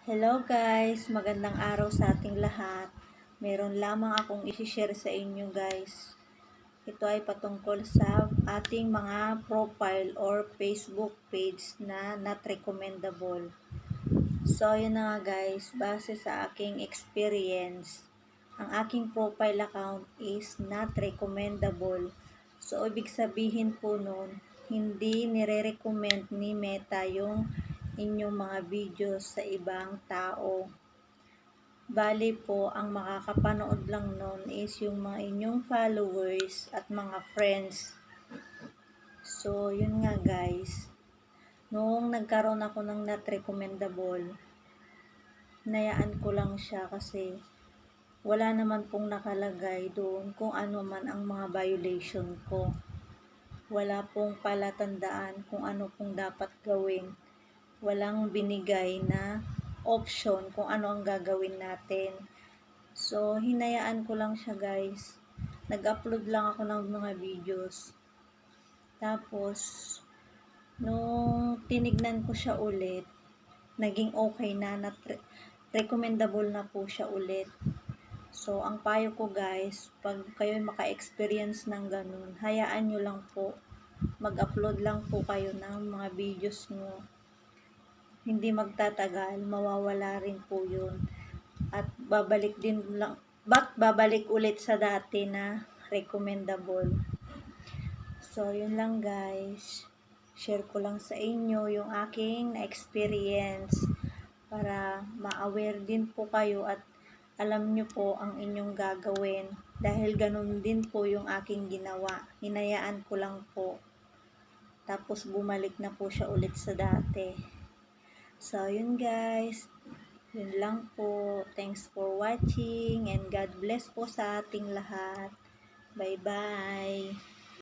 Hello guys, magandang araw sa ating lahat. Meron lamang akong i-share sa inyo guys. Ito ay patungkol sa ating mga profile or Facebook page na not recommendable. So yun na nga guys, base sa aking experience, ang aking profile account is not recommendable. So ibig sabihin po nun, hindi nire-recommend ni Meta yung inyong mga videos sa ibang tao. Bali po, ang makakapanood lang nun is yung mga inyong followers at mga friends. So, yun nga guys. Noong nagkaroon ako ng not recommendable, nayaan ko lang siya kasi wala naman pong nakalagay doon kung ano man ang mga violation ko. Wala pong palatandaan kung ano pong dapat gawin. Walang binigay na option kung ano ang gagawin natin. So, hinayaan ko lang siya guys. Nag-upload lang ako ng mga videos. Tapos, nung tinignan ko siya ulit, naging okay na, recommendable na po siya ulit. So, ang payo ko guys, pag kayo maka-experience ng ganun, hayaan nyo lang po. Mag-upload lang po kayo ng mga videos nyo. Hindi magtatagal, mawawala rin po yun. At babalik ulit sa dati na recommendable. So, yun lang guys. Share ko lang sa inyo yung aking na-experience para ma-aware din po kayo at alam nyo po ang inyong gagawin. Dahil ganun din po yung aking ginawa. Hinayaan ko lang po. Tapos bumalik na po siya ulit sa dati. So, yun guys. Yun lang po. Thanks for watching and God bless po sa ating lahat. Bye-bye.